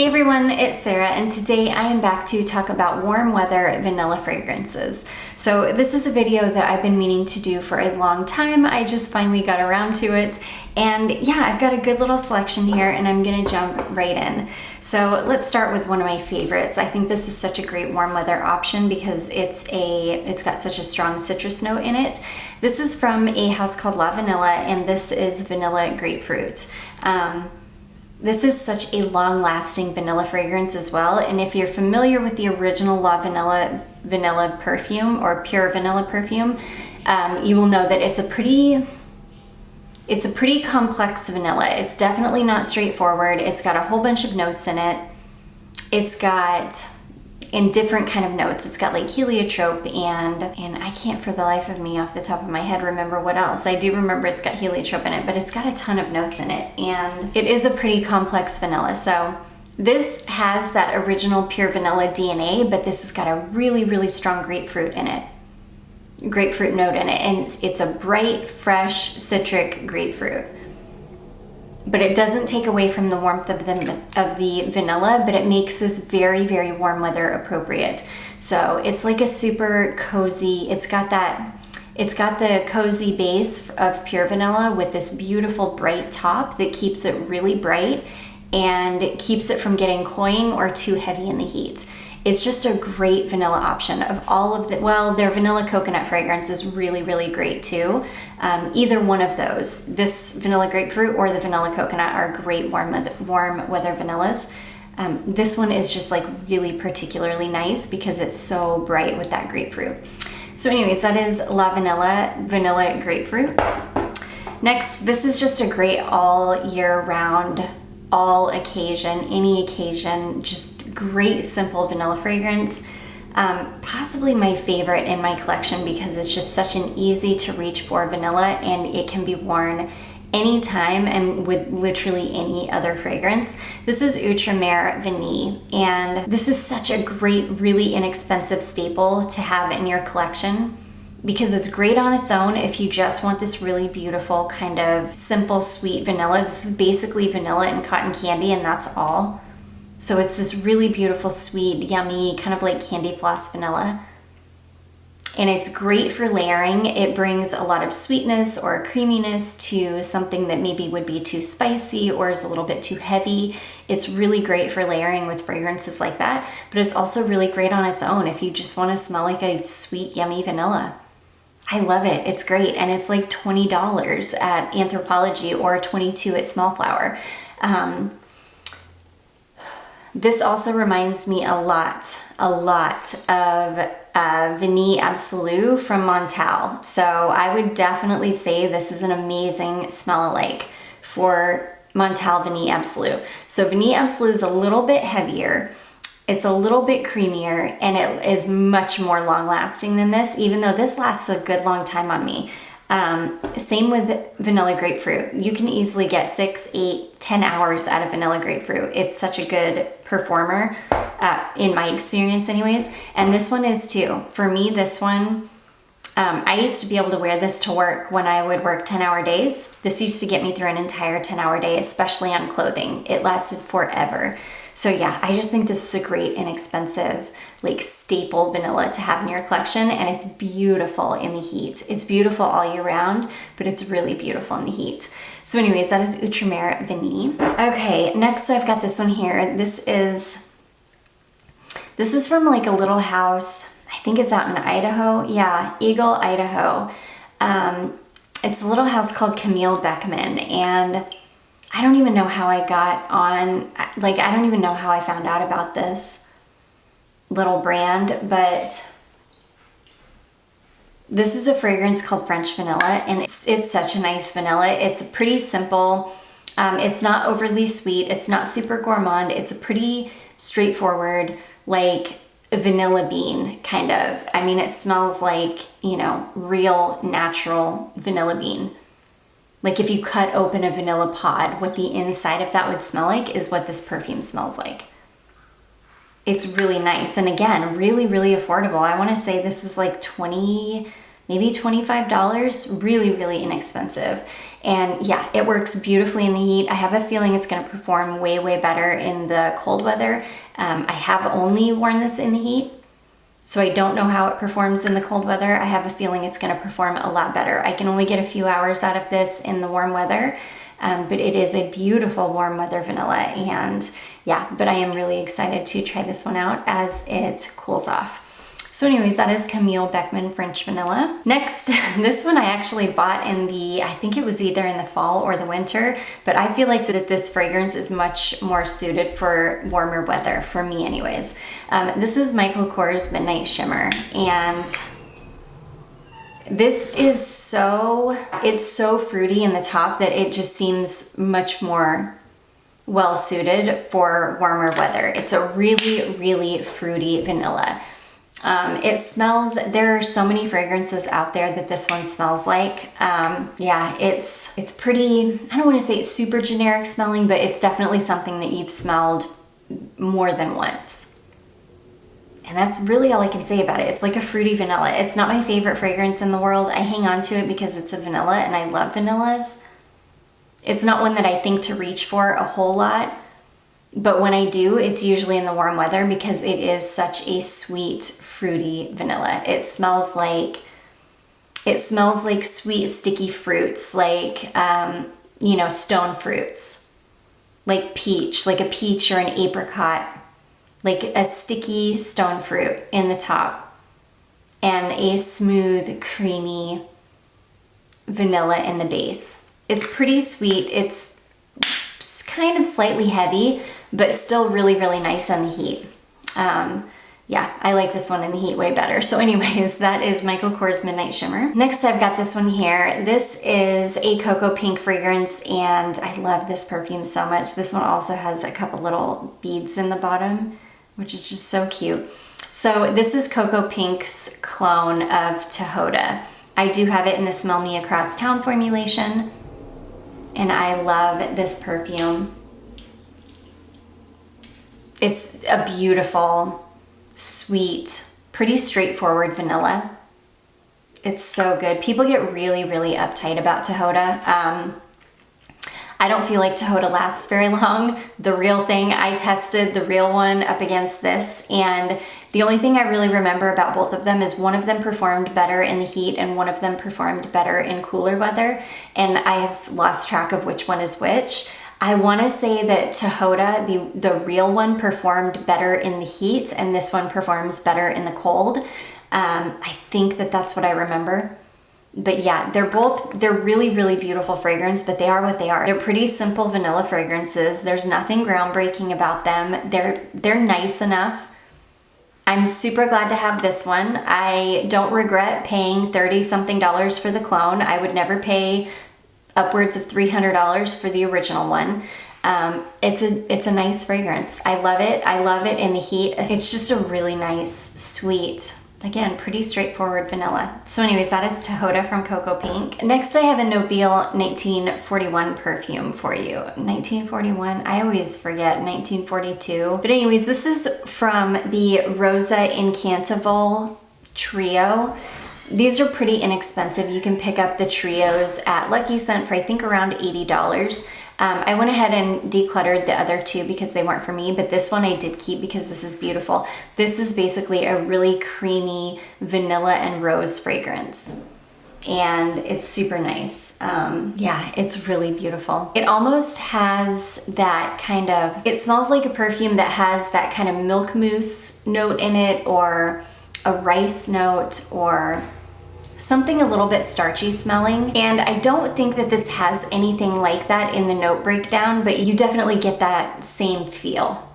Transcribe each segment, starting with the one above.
Hey everyone, it's Sarah, and today I am back to talk about warm weather vanilla fragrances. So this is a video that I've been meaning to do for a long time. I just finally got around to it, and yeah, I've got a good little selection here and I'm gonna jump right in. So let's start with one of my favorites. I think this is such a great warm weather option because it's got such a strong citrus note in it. This is from a house called Lavanila, and this is Vanilla Grapefruit. This is such a long-lasting vanilla fragrance as well, and if you're familiar with the original Lavanila vanilla perfume or pure vanilla perfume, you will know that it's a pretty complex vanilla. It's definitely not straightforward. It's got a whole bunch of notes in it. It's got in different kind of notes. It's got like heliotrope and I can't for the life of me off the top of my head remember what else. I do remember it's got heliotrope in it, but it's got a ton of notes in it, and it is a pretty complex vanilla. So this has that original pure vanilla DNA, but this has got a really, really strong grapefruit in it. Grapefruit note in it, and it's a bright, fresh, citric grapefruit. But it doesn't take away from the warmth of the vanilla, but it makes this very, very warm weather appropriate. So it's like a super cozy, it's got the cozy base of pure vanilla with this beautiful bright top that keeps it really bright and it keeps it from getting cloying or too heavy in the heat. It's just a great vanilla option. Of all of well, their vanilla coconut fragrance is really, really great too. Either one of those, this vanilla grapefruit or the vanilla coconut, are great warm weather vanillas. This one is just like really particularly nice because it's so bright with that grapefruit. So anyways, that is Lavanila vanilla grapefruit. Next, this is just a great all year round, all occasion, any occasion, just great simple vanilla fragrance. Possibly my favorite in my collection because it's just such an easy to reach for vanilla, and it can be worn anytime and with literally any other fragrance. This is Outremer Vanille, and this is such a great, really inexpensive staple to have in your collection because it's great on its own if you just want this really beautiful kind of simple sweet vanilla. This is basically vanilla and cotton candy, and that's all. So it's this really beautiful, sweet, yummy, kind of like candy floss vanilla. And it's great for layering. It brings a lot of sweetness or creaminess to something that maybe would be too spicy or is a little bit too heavy. It's really great for layering with fragrances like that, but it's also really great on its own if you just want to smell like a sweet, yummy vanilla. I love it. It's great. And it's like $20 at Anthropologie or $22 at Small Flower. This also reminds me a lot of Vanille Absolue from Montal. So I would definitely say this is an amazing smell-alike for Montal Vanille Absolue. So Vanille Absolue is a little bit heavier. It's a little bit creamier, and it is much more long-lasting than this, even though this lasts a good long time on me. Same with vanilla grapefruit. You can easily get 6, 8, 10 hours out of vanilla grapefruit. It's such a good performer, in my experience anyways. And this one is too. For me, this one, I used to be able to wear this to work when I would work 10-hour days. This used to get me through an entire 10-hour day, especially on clothing. It lasted forever. So yeah, I just think this is a great, inexpensive, like staple vanilla to have in your collection, and it's beautiful in the heat. It's beautiful all year round, but it's really beautiful in the heat. So anyways, that is Outremer Vanille. Okay, next I've got this one here. This is from like a little house. I think it's out in Idaho. Yeah, Eagle, Idaho. It's a little house called Camille Beckman, and I don't even know how I got on, like, I don't even know how I found out about this little brand, but this is a fragrance called French Vanilla, and it's such a nice vanilla. It's pretty simple. It's not overly sweet. It's not super gourmand. It's a pretty straightforward, like, vanilla bean, kind of. I mean, it smells like, you know, real, natural vanilla bean. Like if you cut open a vanilla pod, what the inside of that would smell like is what this perfume smells like. It's really nice. And again, really, really affordable. I want to say this was like $20, maybe $25. Really, really inexpensive. And yeah, it works beautifully in the heat. I have a feeling it's gonna perform way, way better in the cold weather. I have only worn this in the heat, so I don't know how it performs in the cold weather. I have a feeling it's gonna perform a lot better. I can only get a few hours out of this in the warm weather, but it is a beautiful warm weather vanilla. And yeah, but I am really excited to try this one out as it cools off. So anyways, that is Camille Beckman French Vanilla. Next, this one I actually bought in the, I think it was either in the fall or the winter, but I feel like that this fragrance is much more suited for warmer weather, for me anyways. This is Michael Kors Midnight Shimmer, and this is it's so fruity in the top that it just seems much more well suited for warmer weather. It's a really, really fruity vanilla. It smells, there are so many fragrances out there that this one smells like. Yeah, it's pretty, I don't want to say it's super generic smelling, but it's definitely something that you've smelled more than once. And that's really all I can say about it. It's like a fruity vanilla. It's not my favorite fragrance in the world. I hang on to it because it's a vanilla and I love vanillas. It's not one that I think to reach for a whole lot. But when I do, it's usually in the warm weather because it is such a sweet, fruity vanilla. It smells like sweet, sticky fruits, like, you know, stone fruits, like peach, like a peach or an apricot, like a sticky stone fruit in the top, and a smooth, creamy vanilla in the base. It's pretty sweet. It's kind of slightly heavy, but still really, really nice in the heat. Yeah, I like this one in the heat way better. So anyways, that is Michael Kors Midnight Shimmer. Next, I've got this one here. This is a Cocoapink fragrance, and I love this perfume so much. This one also has a couple little beads in the bottom, which is just so cute. So this is Cocoapink's clone of Tihota. I do have it in the Smell Me Across Town formulation, and I love this perfume. It's a beautiful, sweet, pretty straightforward vanilla. It's so good. People get really, really uptight about Tihota. I don't feel like Tihota lasts very long. The real thing, I tested the real one up against this, and the only thing I really remember about both of them is one of them performed better in the heat and one of them performed better in cooler weather, and I have lost track of which one is which. I want to say that Tihota, the real one, performed better in the heat, and this one performs better in the cold. I think that that's what I remember. But yeah, they're really, really beautiful fragrance, but they are what they are. They're pretty simple vanilla fragrances. There's nothing groundbreaking about them. They're nice enough. I'm super glad to have this one. I don't regret paying $30-something for the clone. I would never pay upwards of $300 for the original one. It's a nice fragrance. I love it. I love it in the heat. It's just a really nice, sweet, again, pretty straightforward vanilla. So anyways, that is Tihota from Cocoapink. Next, I have a Nobile 1941 perfume for you. 1941, I always forget 1942. But anyways, this is from the Rosa Incantevole trio. These are pretty inexpensive. You can pick up the trios at Lucky Scent for I think around $80. I went ahead and decluttered the other two because they weren't for me, but this one I did keep because this is beautiful. This is basically a really creamy vanilla and rose fragrance, and it's super nice. Yeah, it's really beautiful. It almost has that kind of, it smells like a perfume that has that kind of milk mousse note in it, or a rice note, or something a little bit starchy smelling. And I don't think that this has anything like that in the note breakdown, but you definitely get that same feel.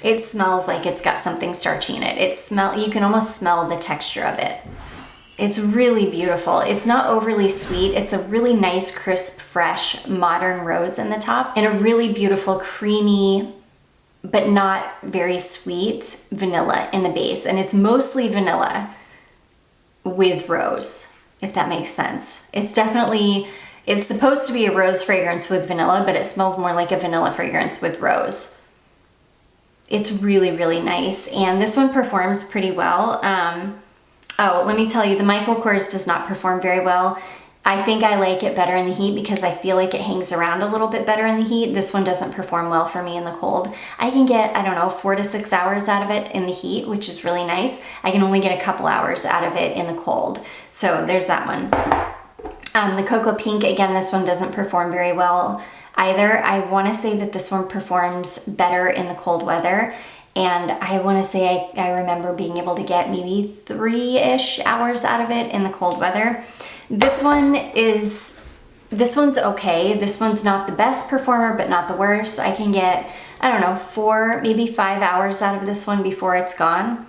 It smells like it's got something starchy in it. You can almost smell the texture of it. It's really beautiful. It's not overly sweet. It's a really nice, crisp, fresh, modern rose in the top, and a really beautiful, creamy, but not very sweet vanilla in the base. And it's mostly vanilla with rose, if that makes sense. It's supposed to be a rose fragrance with vanilla, but it smells more like a vanilla fragrance with rose. It's really, really nice. And this one performs pretty well. Oh, let me tell you, the Michael Kors does not perform very well I think I like it better in the heat because I feel like it hangs around a little bit better in the heat. This one doesn't perform well for me in the cold. I can get, I don't know, 4 to 6 hours out of it in the heat, which is really nice. I can only get a couple hours out of it in the cold. So there's that one. The Cocoapink, again, this one doesn't perform very well either. I want to say that this one performs better in the cold weather. And I want to say I remember being able to get maybe 3-ish hours out of it in the cold weather. This one's okay. This one's not the best performer, but not the worst. I can get, I don't know, 4, maybe 5 hours out of this one before it's gone.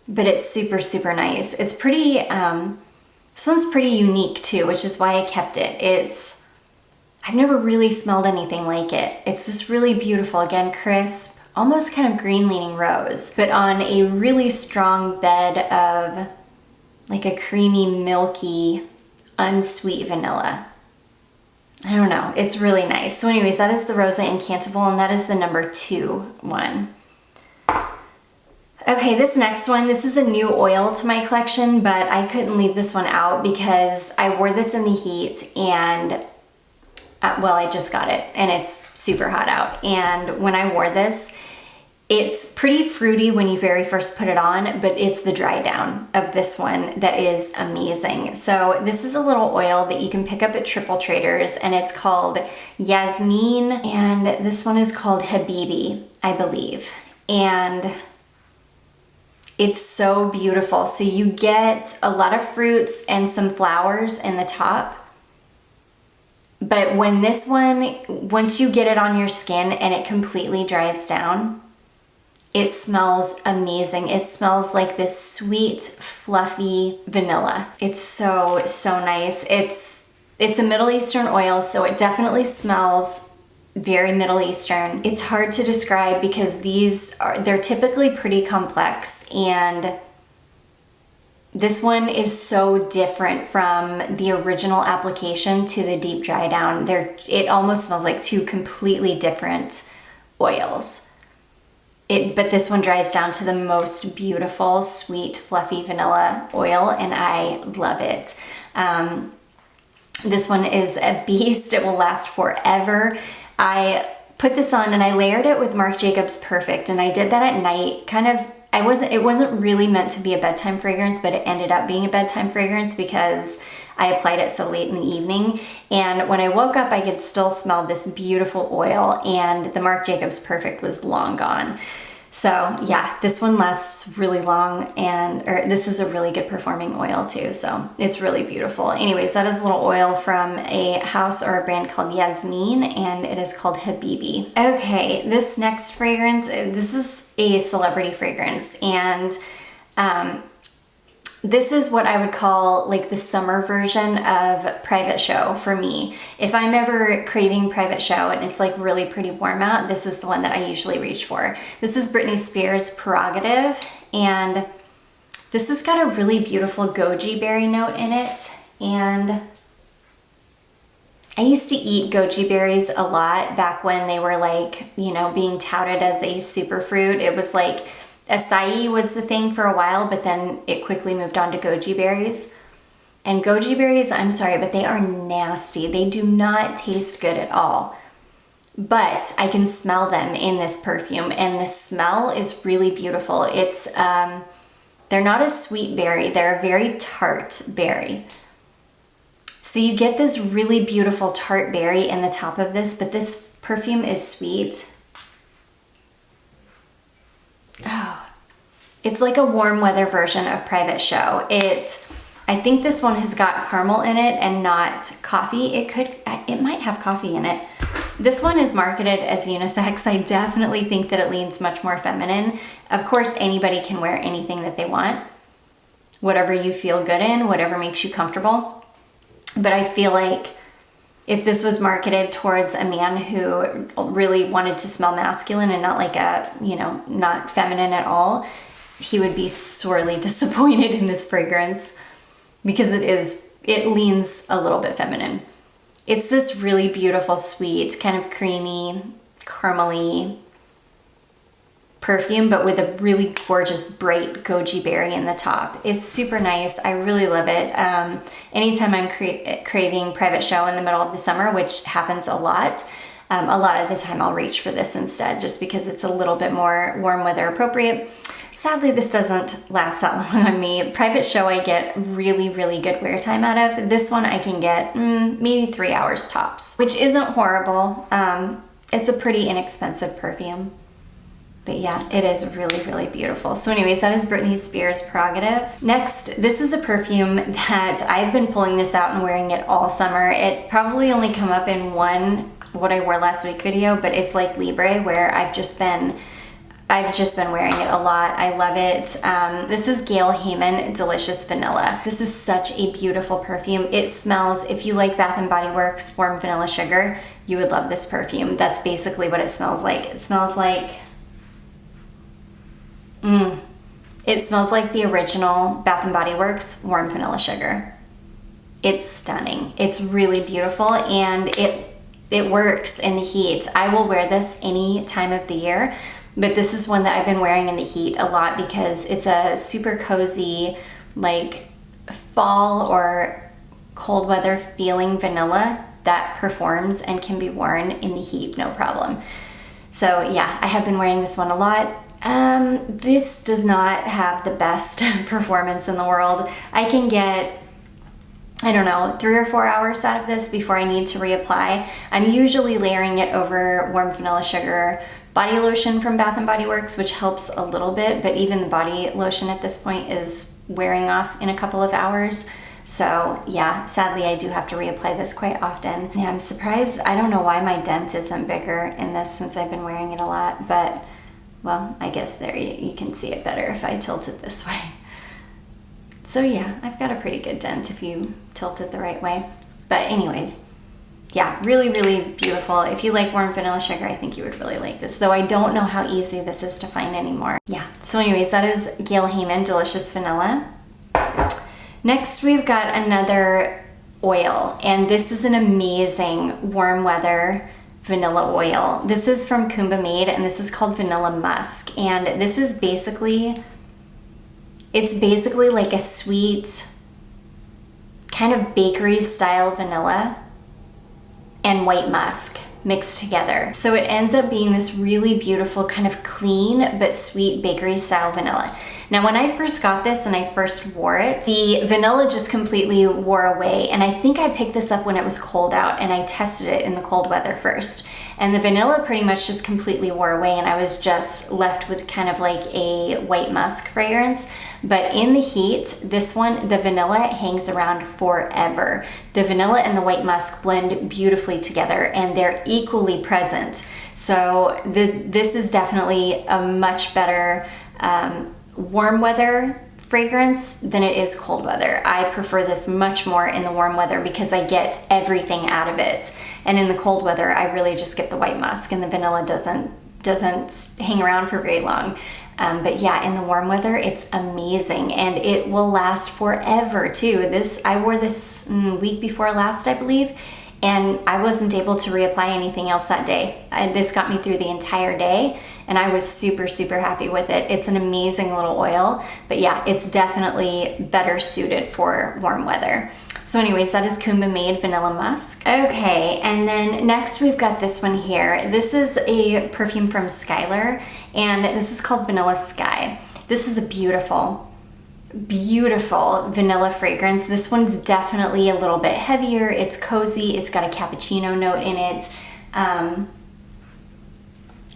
But it's super, super nice. It's pretty, this one's pretty unique too, which is why I kept it. I've never really smelled anything like it. It's this really beautiful, again, crisp, almost kind of green leaning rose, but on a really strong bed of like a creamy, milky, unsweet vanilla. I don't know, it's really nice. So anyways, that is the Rosa Incantevole, and that is the number 2 one. Okay, this next one, this is a new oil to my collection, but I couldn't leave this one out because I wore this in the heat and, well, I just got it and it's super hot out. And when I wore this, it's pretty fruity when you very first put it on, but it's the dry down of this one that is amazing. So this is a little oil that you can pick up at Triple Traders, and it's called Yasmeen, and this one is called Habibi, I believe. And it's so beautiful. So you get a lot of fruits and some flowers in the top. But when this one, once you get it on your skin and it completely dries down, it smells amazing. It smells like this sweet, fluffy vanilla. It's so, so nice. It's a Middle Eastern oil, so it definitely smells very Middle Eastern. It's hard to describe because they're typically pretty complex, and this one is so different from the original application to the deep dry down. It almost smells like 2 completely different oils. But this one dries down to the most beautiful, sweet, fluffy vanilla oil, and I love it. This one is a beast. It will last forever. I put this on and I layered it with Marc Jacobs Perfect, and I did that at night. It wasn't really meant to be a bedtime fragrance, but it ended up being a bedtime fragrance because I applied it so late in the evening. And when I woke up, I could still smell this beautiful oil, and the Marc Jacobs Perfect was long gone. So yeah, this one lasts really long, or this is a really good performing oil too, so it's really beautiful. Anyways, that is a little oil from a house or a brand called Yasmeen, and it is called Habibi. Okay, this next fragrance, this is a celebrity fragrance, and this is what I would call like the summer version of Private Show for me. If I'm ever craving Private Show and it's like really pretty warm out, this is the one that I usually reach for. This is Britney Spears' Prerogative, and this has got a really beautiful goji berry note in it. And I used to eat goji berries a lot back when they were like, you know, being touted as a superfruit. It was like acai was the thing for a while, but then it quickly moved on to goji berries. And goji berries, I'm sorry, but they are nasty. They do not taste good at all. But I can smell them in this perfume, and the smell is really beautiful. They're not a sweet berry, they're a very tart berry. So you get this really beautiful tart berry in the top of this, but this perfume is sweet. Oh, it's like a warm weather version of Private Show. I think this one has got caramel in it and not coffee. It might have coffee in it. This one is marketed as unisex. I definitely think that it leans much more feminine. Of course, anybody can wear anything that they want. Whatever you feel good in, whatever makes you comfortable. But I feel like if this was marketed towards a man who really wanted to smell masculine and not like not feminine at all, he would be sorely disappointed in this fragrance because it leans a little bit feminine. It's this really beautiful, sweet, kind of creamy, caramely, perfume, but with a really gorgeous bright goji berry in the top. It's super nice. I really love it. Anytime I'm craving private show in the middle of the summer, which happens a lot of the time I'll reach for this instead, just because it's a little bit more warm weather appropriate. Sadly, this doesn't last that long on me. Private show I get really, really good wear time out of. This one I can get maybe 3 hours tops, which isn't horrible. It's a pretty inexpensive perfume. But yeah, it is really, really beautiful. So anyways, that is Britney Spears' Prerogative. Next, this is a perfume that I've been pulling this out and wearing it all summer. It's probably only come up in one what I wore last week video, but it's like Libre, where I've just been wearing it a lot. I love it. This is Gale Hayman Delicious Vanilla. This is such a beautiful perfume. It smells, if you like Bath & Body Works Warm Vanilla Sugar, you would love this perfume. That's basically what it smells like. It smells like it smells like the original Bath & Body Works Warm Vanilla Sugar. It's stunning. It's really beautiful, and it works in the heat. I will wear this any time of the year, but this is one that I've been wearing in the heat a lot because it's a super cozy, like fall or cold weather feeling vanilla that performs and can be worn in the heat, no problem. So yeah, I have been wearing this one a lot. This does not have the best performance in the world. I can get, I don't know, 3 or 4 hours out of this before I need to reapply. I'm usually layering it over Warm Vanilla Sugar body lotion from Bath & Body Works, which helps a little bit, but even the body lotion at this point is wearing off in a couple of hours. So yeah, sadly I do have to reapply this quite often. Yeah, I'm surprised. I don't know why my dent isn't bigger in this since I've been wearing it a lot, but well, I guess there you can see it better if I tilt it this way. So yeah, I've got a pretty good dent if you tilt it the right way. But anyways, yeah, really, really beautiful. If you like Warm Vanilla Sugar, I think you would really like this, though I don't know how easy this is to find anymore. Yeah, so anyways, that is Gale Hayman Delicious Vanilla. Next, we've got another oil, and this is an amazing warm weather vanilla oil. This is from Kumba Made, and this is called Vanilla Musk, and this is basically like a sweet kind of bakery style vanilla and white musk mixed together. So it ends up being this really beautiful kind of clean but sweet bakery style vanilla. Now when I first got this and I first wore it, the vanilla just completely wore away, and I think I picked this up when it was cold out and I tested it in the cold weather first. And the vanilla pretty much just completely wore away, and I was just left with kind of like a white musk fragrance. But in the heat, this one, the vanilla hangs around forever. The vanilla and the white musk blend beautifully together, and they're equally present. So this is definitely a much better warm weather fragrance than it is cold weather. I prefer this much more in the warm weather because I get everything out of it. And in the cold weather, I really just get the white musk, and the vanilla doesn't hang around for very long. But yeah, in the warm weather, it's amazing, and it will last forever too. I wore this week before last, I believe, and I wasn't able to reapply anything else that day. This got me through the entire day, and I was super, super happy with it. It's an amazing little oil, but yeah, it's definitely better suited for warm weather. So anyways, that is Kumba Made Vanilla Musk. Okay, and then next we've got this one here. This is a perfume from Skylar, and this is called Vanilla Sky. This is a beautiful, beautiful vanilla fragrance. This one's definitely a little bit heavier. It's cozy. It's got a cappuccino note in it.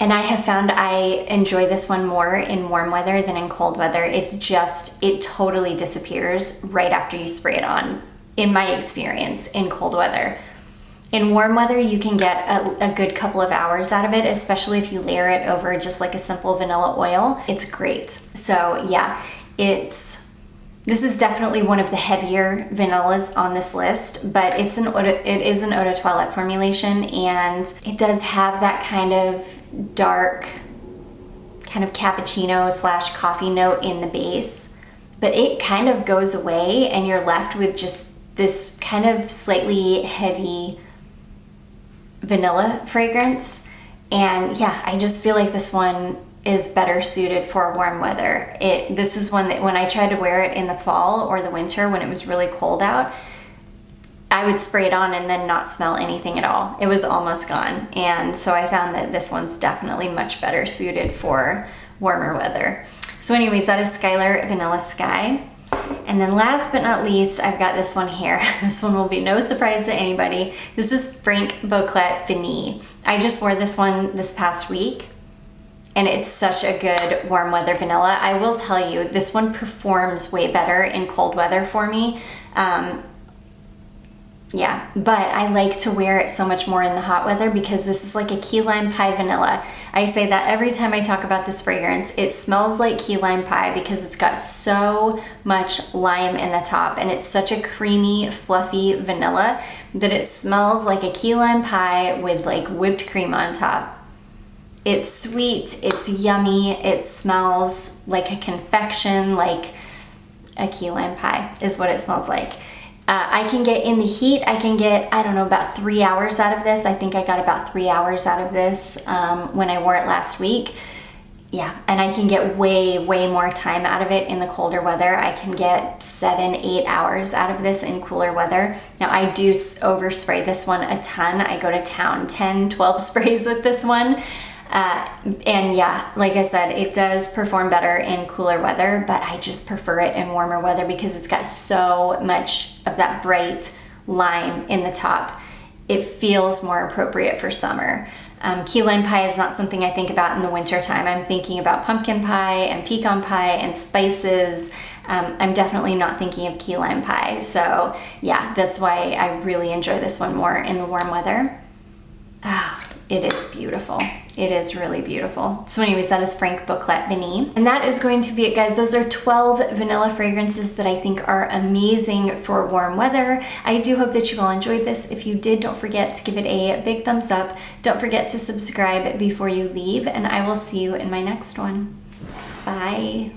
And I have found I enjoy this one more in warm weather than in cold weather. It totally disappears right after you spray it on, in my experience, in cold weather. In warm weather, you can get a good couple of hours out of it, especially if you layer it over just like a simple vanilla oil. It's great. So yeah, this is definitely one of the heavier vanillas on this list, but it is an eau de toilette formulation, and it does have that kind of dark, kind of cappuccino / coffee note in the base, but it kind of goes away and you're left with just this kind of slightly heavy vanilla fragrance. And yeah, I just feel like this one is better suited for warm weather. This is one that when I tried to wear it in the fall or the winter when it was really cold out, I would spray it on and then not smell anything at all. It was almost gone. And so I found that this one's definitely much better suited for warmer weather. So anyways, that is Skylar Vanilla Sky. And then last but not least, I've got this one here. This one will be no surprise to anybody. This is Frank Boclet Vanille. I just wore this one this past week, and it's such a good warm weather vanilla. I will tell you, this one performs way better in cold weather for me. Yeah, but I like to wear it so much more in the hot weather because this is like a key lime pie vanilla. I say that every time I talk about this fragrance. It smells like key lime pie because it's got so much lime in the top, and it's such a creamy, fluffy vanilla that it smells like a key lime pie with like whipped cream on top. It's sweet, it's yummy, it smells like a confection, like a key lime pie is what it smells like. I can get in the heat, I can get, I don't know, about 3 hours out of this. I think I got about 3 hours out of this when I wore it last week. Yeah, and I can get way, way more time out of it in the colder weather. I can get 7-8 hours out of this in cooler weather. Now I do overspray this one a ton. I go to town, 10, 12 sprays with this one. And yeah, like I said, it does perform better in cooler weather, but I just prefer it in warmer weather because it's got so much of that bright lime in the top. It feels more appropriate for summer. Key lime pie is not something I think about in the winter time. I'm thinking about pumpkin pie and pecan pie and spices. I'm definitely not thinking of key lime pie. So yeah, that's why I really enjoy this one more in the warm weather. Oh, it is beautiful. It is really beautiful. So anyways, that is Frank Boclet Vanille. And that is going to be it, guys. Those are 12 vanilla fragrances that I think are amazing for warm weather. I do hope that you all enjoyed this. If you did, don't forget to give it a big thumbs up. Don't forget to subscribe before you leave, and I will see you in my next one. Bye.